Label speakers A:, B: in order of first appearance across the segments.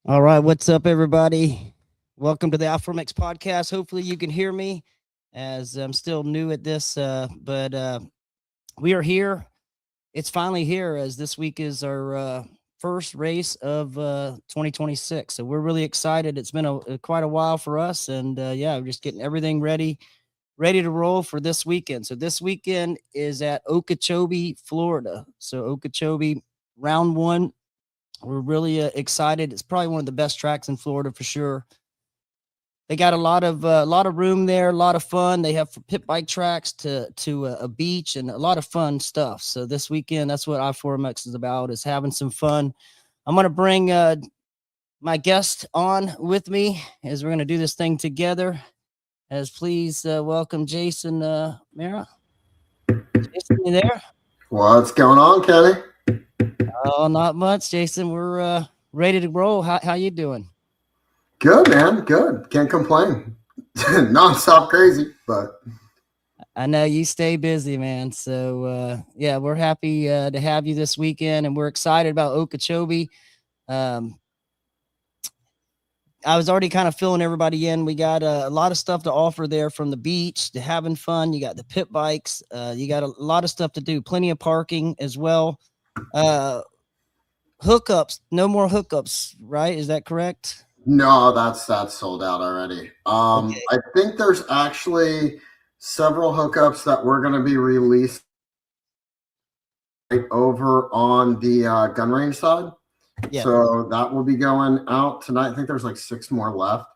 A: All right, what's up, everybody? Welcome to the I4MX podcast. Hopefully, you can hear me as I'm still new at this, but we are here. It's finally here as this week is our first race of 2026. So we're really excited. It's been quite a while for us, and yeah, we're just getting everything ready to roll for this weekend. So this weekend is at Okeechobee, Florida. So Okeechobee, round one. We're really excited. It's probably one of the best tracks in Florida for sure. They got a lot of room there, a lot of fun. They have pit bike tracks to a beach and a lot of fun stuff. So this weekend, that's what I4MX is about, is having some fun. I'm gonna bring my guest on with me as we're gonna do this thing together. As please welcome Jason Mara. Jason, you there?
B: What's going on, Kenny?
A: Oh, not much, Jason. We're ready to roll. How you doing?
B: Good, man. Good. Can't complain. Non-stop crazy, but
A: I know you stay busy, man. So yeah, we're happy to have you this weekend, and we're excited about Okeechobee. Um, I was already kind of filling everybody in. We got a lot of stuff to offer there, from the beach to having fun. You got the pit bikes. You got a lot of stuff to do. Plenty of parking as well. Uh, Hookups. No more hookups, right? Is that correct?
B: no, that's sold out already.
A: Okay.
B: I think there's actually several hookups that we're going to be released right over on the gun range side.
A: Yeah.
B: So that will be going out tonight. I think there's like 6 more left.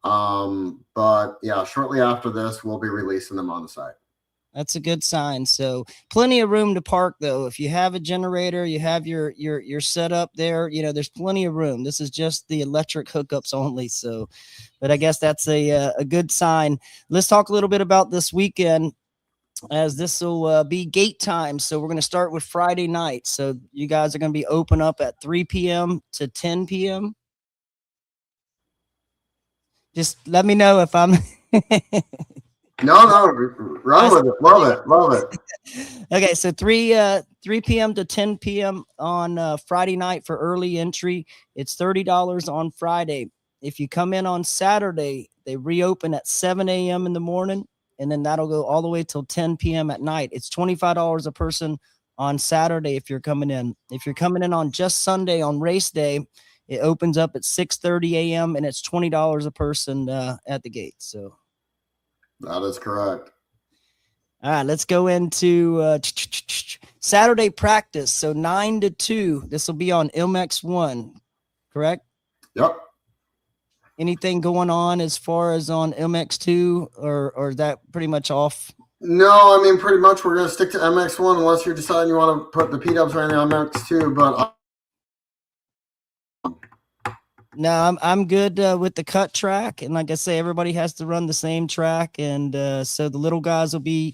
B: But yeah, shortly after this, we'll be releasing them on the site.
A: That's a good sign. So plenty of room to park, though. If you have a generator, you have your setup there. There's plenty of room. This is just the electric hookups only. So, but I guess that's a good sign. Let's talk a little bit about this weekend, as this will be gate time. So we're going to start with Friday night. So you guys are going to be open up at 3 p.m. to 10 p.m. Just let me know if I'm.
B: No, run with it. Love it.
A: Okay, so 3 p.m. to 10 p.m. on Friday night for early entry. It's $30 on Friday. If you come in on Saturday, they reopen at 7 a.m. in the morning, and then that'll go all the way till 10 p.m. at night. It's $25 a person on Saturday if you're coming in. If you're coming in on just Sunday on race day, it opens up at 6:30 a.m. and it's $20 a person at the gate. So
B: That is correct.
A: all right, let's go into Saturday practice. So 9 to 2. This will be on MX1, correct?
B: Yep.
A: Anything going on as far as on MX2, or is that pretty much off?
B: No, I mean, pretty much we're going to stick to MX1 unless you're deciding you want to put the P-dubs or anything on MX2. But
A: No, I'm good with the cut track, and like I say, everybody has to run the same track, and so the little guys will be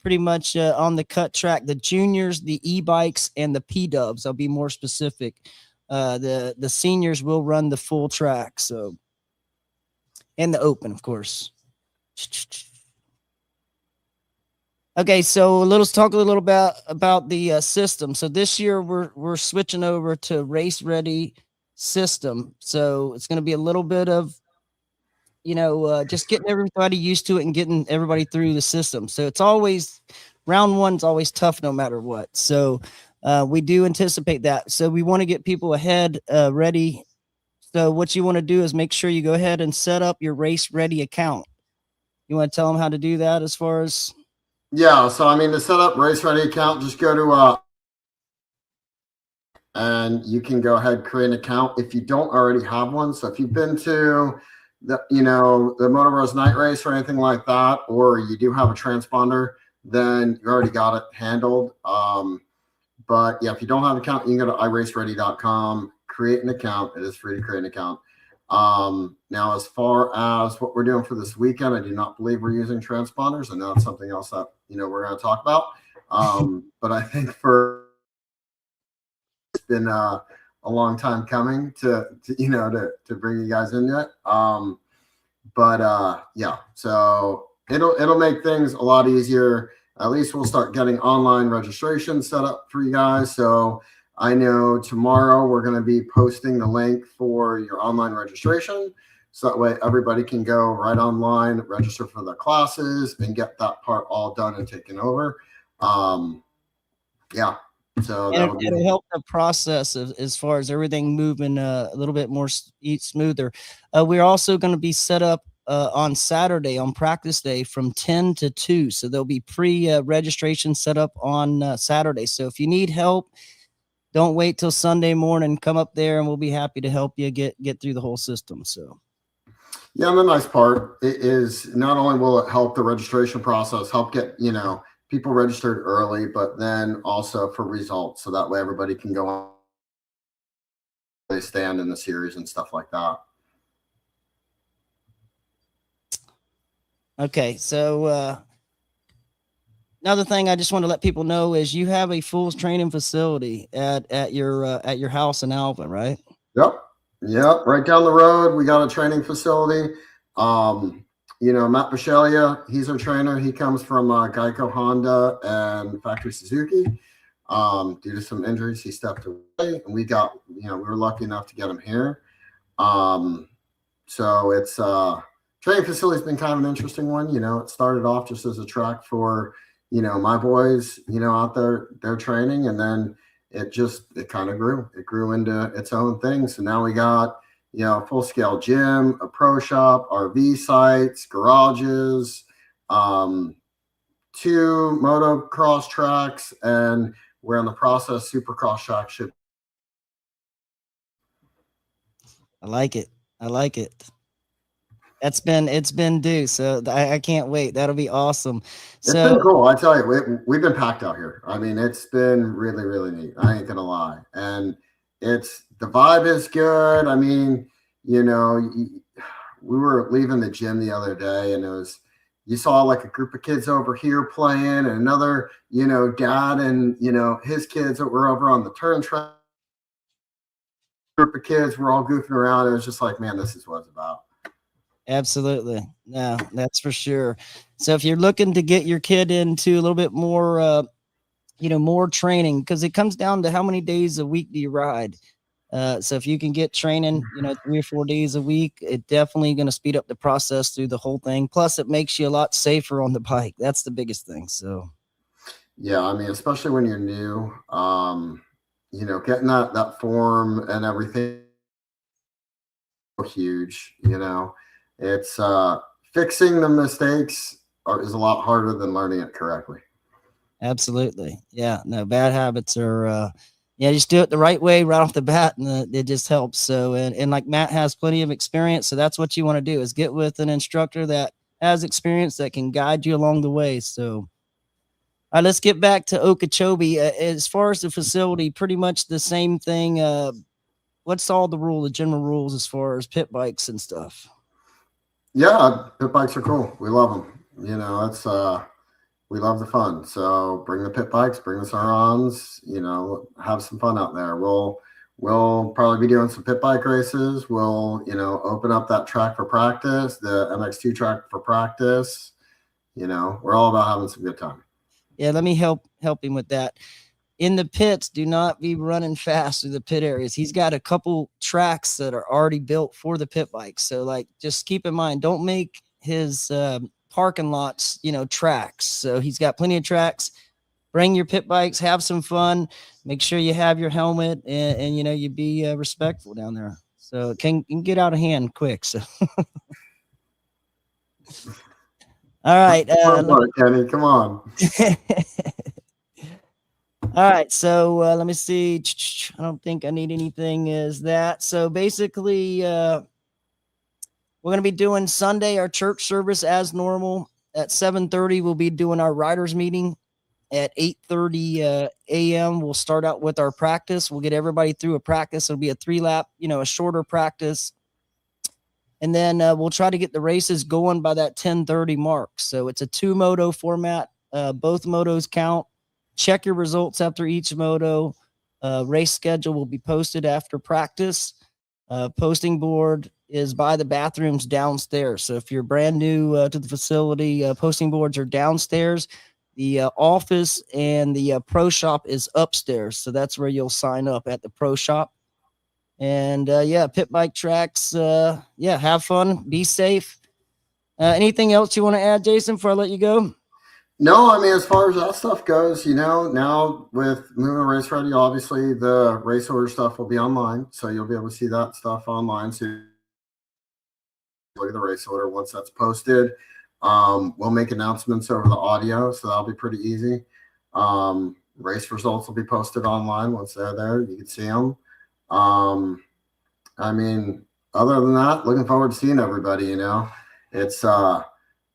A: pretty much on the cut track. The juniors, the e-bikes, and the P-dubs. I'll be more specific. The seniors will run the full track, so, and the open, of course. Okay, so let's talk a little about the system. So this year we're switching over to race ready system. So it's going to be a little bit of just getting everybody used to it and getting everybody through the system. So it's always round one's always tough no matter what. So we do anticipate that. So we want to get people ahead ready. So what you want to do is make sure you go ahead and set up your race ready account. You want to tell them how to do that as far as
B: yeah, so I mean, to set up Race Ready account, just go to and you can go ahead create an account if you don't already have one. So if you've been to the Motor Bros Night Race or anything like that, or you do have a transponder, then you already got it handled. But yeah, if you don't have an account, you can go to iRaceReady.com, create an account. It is free to create an account. Now, as far as what we're doing for this weekend, I do not believe we're using transponders. I know it's something else that we're going to talk about. But I think it's been a long time coming to bring you guys into it. Yeah, so it'll make things a lot easier. At least we'll start getting online registration set up for you guys. So I know tomorrow we're going to be posting the link for your online registration. So that way everybody can go right online, register for their classes, and get that part all done and taken over. Yeah. So
A: And
B: that would
A: it'll
B: be.
A: help the process as far as everything moving a little bit more smoother. We're also going to be set up on Saturday on practice day from 10 to 2. So there'll be pre-registration set up on Saturday. So if you need help, don't wait till Sunday morning. Come up there and we'll be happy to help you get through the whole system. So.
B: Yeah, and the nice part is not only will it help the registration process, help get, people registered early, but then also for results. So that way everybody can go on, they stand in the series and stuff like that.
A: Okay, so another thing I just want to let people know is you have a full training facility at your house in Alvin, right?
B: Yep. Right down the road, we got a training facility. Matt Bisceglia, he's our trainer. He comes from Geico Honda and Factory Suzuki. Due to some injuries, he stepped away, and we were lucky enough to get him here. So it's training facility has been kind of an interesting one. It started off just as a track for my boys, out there, their training, and then it kind of grew. It grew into its own thing. So now we got full scale gym, a pro shop, RV sites, garages, 2 motocross tracks, and we're in the process. Supercross track should.
A: I like it. It's been due, so I can't wait. That'll be awesome.
B: It's been cool. I tell you, we've been packed out here. I mean, it's been really, really neat. I ain't gonna lie, and the vibe is good. I mean, we were leaving the gym the other day, and you saw like a group of kids over here playing, and another, dad and his kids that were over on the turn track. Group of kids were all goofing around. It was just like, man, this is what it's about.
A: Absolutely. No, that's for sure. So if you're looking to get your kid into a little bit more, more training, because it comes down to how many days a week do you ride. So if you can get training, 3 or 4 days a week, it definitely going to speed up the process through the whole thing. Plus, it makes you a lot safer on the bike. That's the biggest thing. So,
B: yeah, I mean, especially when you're new, getting that form and everything, huge. It's fixing the mistakes is a lot harder than learning it correctly.
A: absolutely. Yeah. No, bad habits are. Just do it the right way right off the bat, and it just helps. So, and like Matt has plenty of experience, so that's what you want to do is get with an instructor that has experience that can guide you along the way. So, all right, let's get back to Okeechobee. As far as the facility, pretty much the same thing. What's all the general rules as far as pit bikes and stuff?
B: Yeah, pit bikes are cool. We love them. It's we love the fun. So bring the pit bikes, bring the Surons, have some fun out there. We'll probably be doing some pit bike races. We'll, open up that track for practice, the MX2 track for practice. We're all about having some good time.
A: Yeah, let me help him with that. In the pits, do not be running fast through the pit areas. He's got a couple tracks that are already built for the pit bikes. So like, just keep in mind, don't make his parking lots, tracks. So he's got plenty of tracks. Bring your pit bikes, have some fun, make sure you have your helmet, and you be respectful down there. So it can get out of hand quick. So, all right,
B: Kenny, come on.
A: All right, so let me see. I don't think I need anything. Is that so? Basically, we're going to be doing Sunday our church service as normal at 7:30. We'll be doing our riders meeting at 8:30 a.m. We'll start out with our practice. We'll get everybody through a practice. It'll be a 3-lap, a shorter practice, and then we'll try to get the races going by that 10:30 mark. So it's a 2-moto format. Both motos count. Check your results after each moto. Race schedule will be posted after practice. Posting board is by the bathrooms downstairs. So if you're brand new to the facility, posting boards are downstairs. The office and the pro shop is upstairs, so that's where you'll sign up at the pro shop. And yeah, pit bike tracks. Yeah, have fun, be safe. Anything else you want to add, Jason, before I let you go?
B: No, I mean, as far as that stuff goes, now with moving to Race Ready, obviously the race order stuff will be online. So you'll be able to see that stuff online. So look at the race order once that's posted. We'll make announcements over the audio, so that'll be pretty easy. Race results will be posted online once they're there. You can see them. I mean, other than that, looking forward to seeing everybody. It's the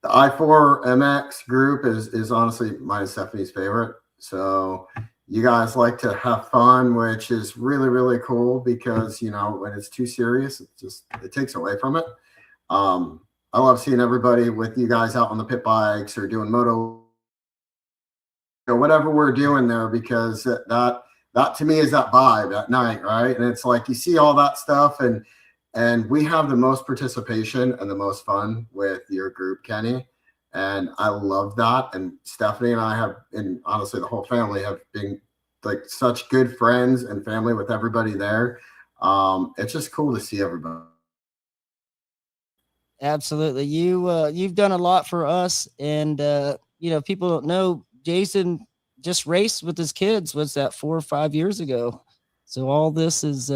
B: I4MX group is honestly mine and Stephanie's favorite. So you guys like to have fun, which is really, really cool because, when it's too serious, it takes away from it. I love seeing everybody with you guys out on the pit bikes or doing moto, whatever we're doing there, because that to me is that vibe at night, right? And it's like you see all that stuff, and we have the most participation and the most fun with your group, Kenny. And I love that. And Stephanie and I have, and honestly, the whole family have been like such good friends and family with everybody there. It's just cool to see everybody.
A: Absolutely. You've done a lot for us, and people don't know Jason just raced with his kids. What's that, 4 or 5 years ago? So all this is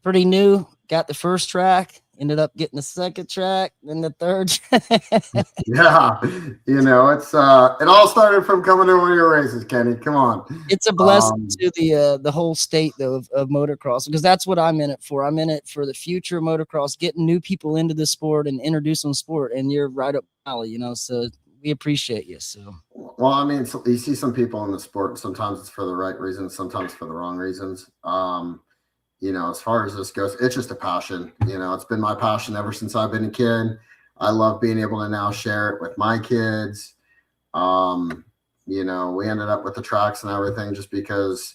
A: pretty new. Got the first track, ended up getting the second track, then the third.
B: Yeah, it's it all started from coming to one of your races, Kenny. Come on.
A: It's a blessing to the whole state though of motocross, because that's what I'm in it for. I'm in it for the future of motocross, getting new people into the sport and introducing sport. And you're right up my alley, so we appreciate you. So
B: well, I mean, you see some people in the sport, sometimes it's for the right reasons, sometimes for the wrong reasons. As far as this goes, it's just a passion. It's been my passion ever since I've been a kid. I love being able to now share it with my kids. We ended up with the tracks and everything just because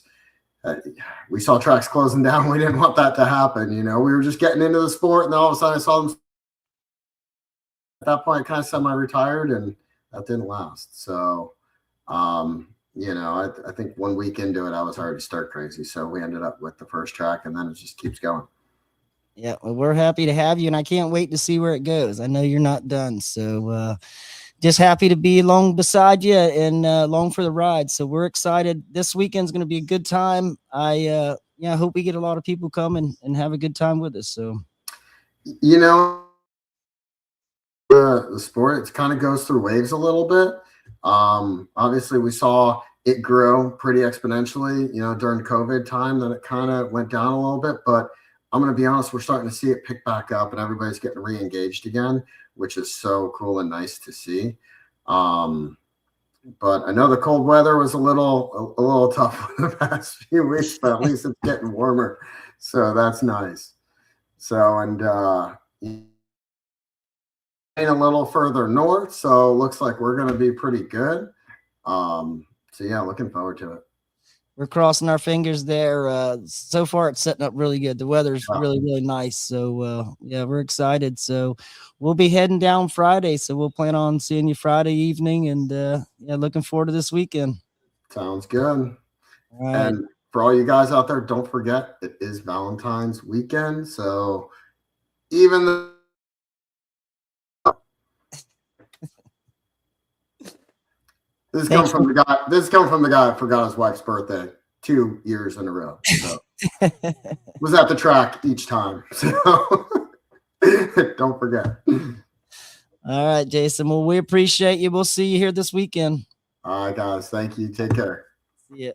B: we saw tracks closing down. We didn't want that to happen. We were just getting into the sport, and then all of a sudden I saw them. At that point, kind of semi-retired, and that didn't last. So, I think 1 week into it, I was already stir crazy. So we ended up with the first track, and then it just keeps going.
A: Yeah, well, we're happy to have you, and I can't wait to see where it goes. I know you're not done, so just happy to be along beside you and along for the ride. So we're excited. This weekend's going to be a good time. I hope we get a lot of people come and have a good time with us. So,
B: the sport, it kind of goes through waves a little bit. Obviously we saw it grow pretty exponentially, during COVID time. Then it kind of went down a little bit, but I'm going to be honest, we're starting to see it pick back up, and everybody's getting re-engaged again, which is so cool and nice to see. But I know the cold weather was a little tough in the past few weeks, but at least it's getting warmer, so that's nice. So, and a little further north, so looks like we're going to be pretty good. So yeah, looking forward to it.
A: We're crossing our fingers there. So far it's setting up really good. The weather's really, really nice. So yeah, we're excited. So we'll be heading down Friday. So we'll plan on seeing you Friday evening, and yeah, looking forward to this weekend.
B: Sounds good.
A: All right.
B: And for all you guys out there, don't forget it is Valentine's weekend. So even the This comes from the guy. This comes from the guy that forgot his wife's birthday 2 years in a row. So was at the track each time. So don't forget.
A: All right, Jason. Well, we appreciate you. We'll see you here this weekend.
B: All right, guys. Thank you. Take care.
A: See ya.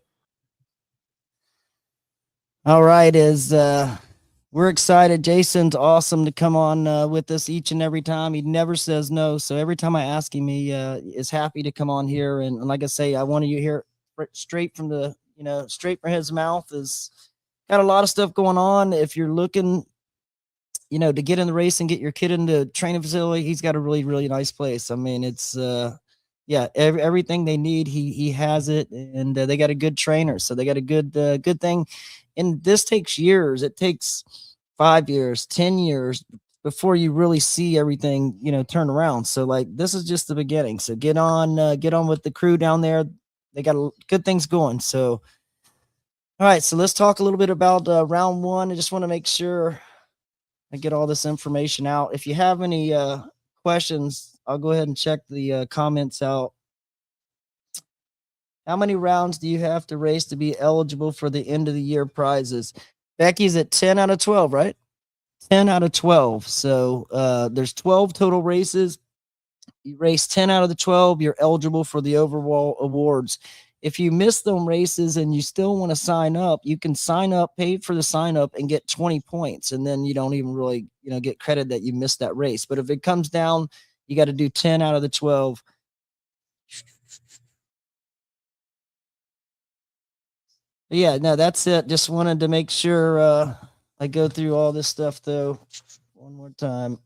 A: All right, we're excited. Jason's awesome to come on with us each and every time. He never says no. So every time I ask him, he is happy to come on here. And like I say, I wanted you to hear straight from his mouth. Is got a lot of stuff going on. If you're looking, to get in the race and get your kid into training facility, he's got a really, really nice place. I mean, it's everything they need. He has it, and they got a good trainer. So they got a good thing. And this takes years. It takes 5 years, 10 years before you really see everything, turn around. So like this is just the beginning. So get on with the crew down there. They got good things going. So all right, so let's talk a little bit about round one. I just want to make sure I get all this information out. If you have any questions, I'll go ahead and check the comments out. How many rounds do you have to race to be eligible for the end of the year prizes? Becky's at 10 out of 12, right? 10 out of 12. So there's 12 total races. You race 10 out of the 12, you're eligible for the overall awards. If you miss them races and you still want to sign up, you can sign up, pay for the sign up, and get 20 points. And then you don't even really, get credit that you missed that race. But if it comes down, you got to do 10 out of the 12. Yeah, no, that's it. Just wanted to make sure I go through all this stuff though one more time.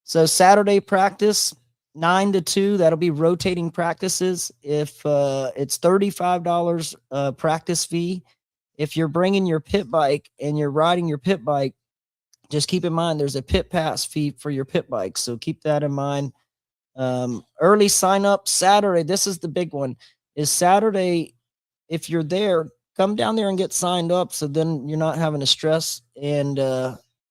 A: So Saturday practice 9 to 2, that'll be rotating practices. If it's $35 practice fee. If you're bringing your pit bike and you're riding your pit bike, just keep in mind there's a pit pass fee for your pit bike. So keep that in mind. Early sign up Saturday. This is the big one. Is Saturday. If you're there, come down there and get signed up. So then you're not having to stress. And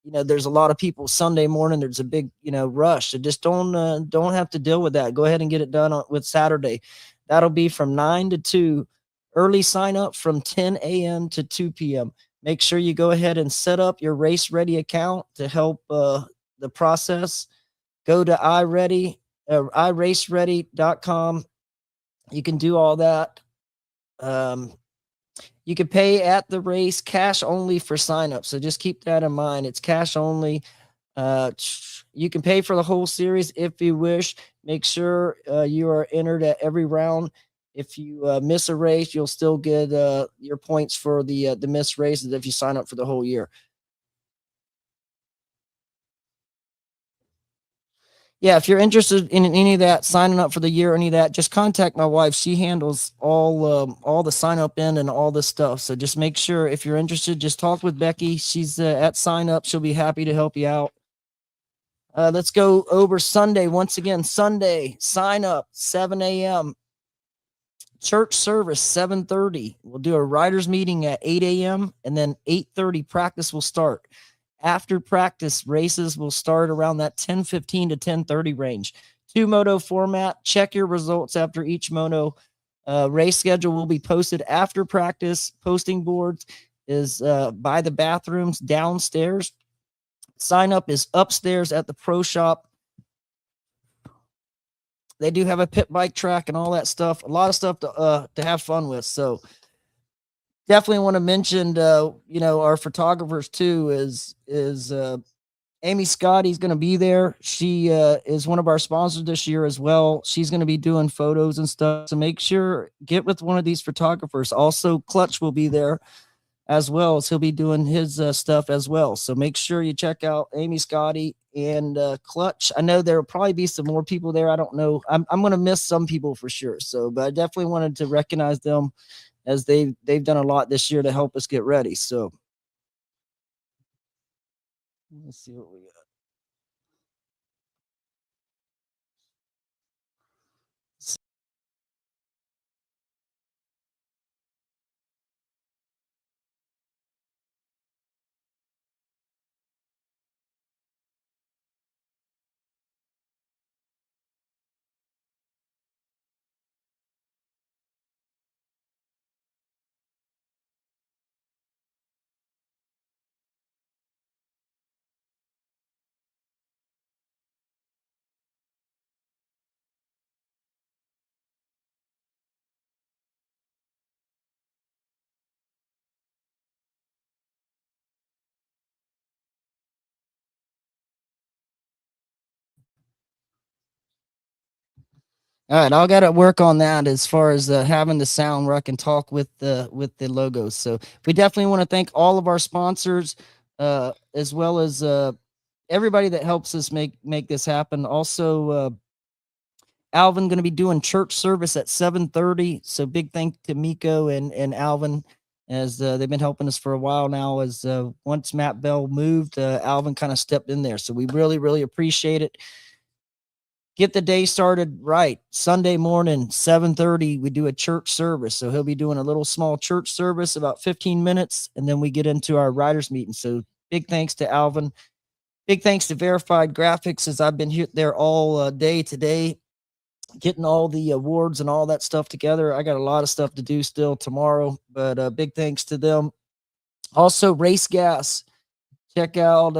A: there's a lot of people Sunday morning. There's a big rush. So just don't have to deal with that. Go ahead and get it done with Saturday. That'll be from 9 to 2. Early sign up from 10 a.m. to 2 p.m. Make sure you go ahead and set up your Race Ready account to help the process. Go to iRaceReady.com. You can do all that. You can pay at the race, cash only for sign up. So just keep that in mind. It's cash only. You can pay for the whole series if you wish. Make sure you are entered at every round. If you miss a race, you'll still get your points for the missed races if you sign up for the whole year. Yeah, if you're interested in any of that, signing up for the year, any of that, just contact my wife. She handles all the sign up end and all this stuff. So just make sure if you're interested, just talk with Becky. She's at sign up. She'll be happy to help you out. Let's go over Sunday once again. Sunday sign up 7 a.m. Church service 7:30. We'll do a riders meeting at 8 a.m. and then 8:30 practice will start. After practice, races will start around that 10:15 to 10:30 range. 2 moto format. Check your results after each moto. Race schedule will be posted after practice. Posting boards is by the bathrooms downstairs. Sign up is upstairs at the pro shop. They do have a pit bike track and all that stuff. A lot of stuff to have fun with. So definitely want to mention, our photographers too is Amy Scotty's going to be there. She is one of our sponsors this year as well. She's going to be doing photos and stuff. So make sure get with one of these photographers. Also, Clutch will be there as well as he'll be doing his stuff as well. So make sure you check out Amy Scotty and Clutch. I know there will probably be some more people there. I don't know. I'm going to miss some people for sure. So, but I definitely wanted to recognize them as they've done a lot this year to help us get ready. So let's see what we got. All right, I'll got to work on that as far as having the sound where I can talk with the logos. So we definitely want to thank all of our sponsors, as well as everybody that helps us make this happen. Also, Alvin going to be doing church service at 7:30. So big thank to Miko and Alvin. as they've been helping us for a while now. As once Matt Bell moved, Alvin kind of stepped in there. So we really, really appreciate it. Get the day started right. Sunday morning, 7:30, we do a church service. So he'll be doing a little small church service, about 15 minutes, and then we get into our writers meeting. So big thanks to Alvin. Big thanks to Verified Graphics, as I've been here there all day today, getting all the awards and all that stuff together. I got a lot of stuff to do still tomorrow, but big thanks to them. Also, Race Gas. Check out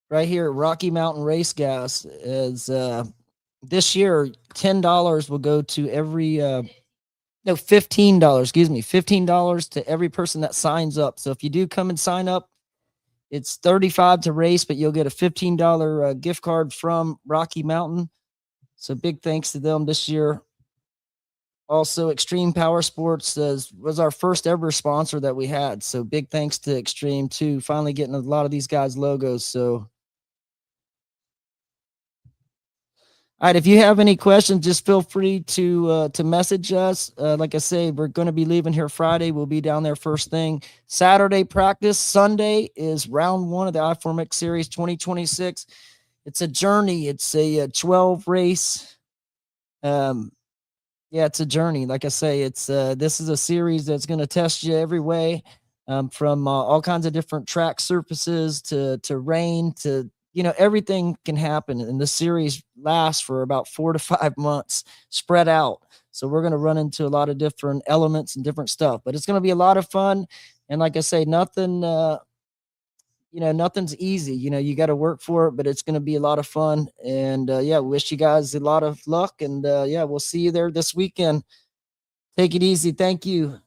A: right here, Rocky Mountain Race Gas. Is this year $10 will go to every no, $15, excuse me, $15 to every person that signs up. So if you do come and sign up, it's $35 to race, but you'll get a $15 gift card from Rocky Mountain. So big thanks to them this year. Also, Extreme Power Sports was our first ever sponsor that we had. So big thanks to Extreme too, finally getting a lot of these guys' logos. So all right, if you have any questions, just feel free to message us. Like I say, we're going to be leaving here Friday. We'll be down there first thing. Saturday practice. Sunday is round 1 of the I4MX Series 2026. It's a journey. It's a 12 race. Yeah, it's a journey. Like I say, it's this is a series that's going to test you every way, from all kinds of different track surfaces to rain to everything can happen. And the series lasts for about 4 to 5 months, spread out. So we're going to run into a lot of different elements and different stuff, but it's going to be a lot of fun. And like I say, nothing, nothing's easy. You got to work for it, but it's going to be a lot of fun. And yeah, wish you guys a lot of luck. And yeah, we'll see you there this weekend. Take it easy. Thank you.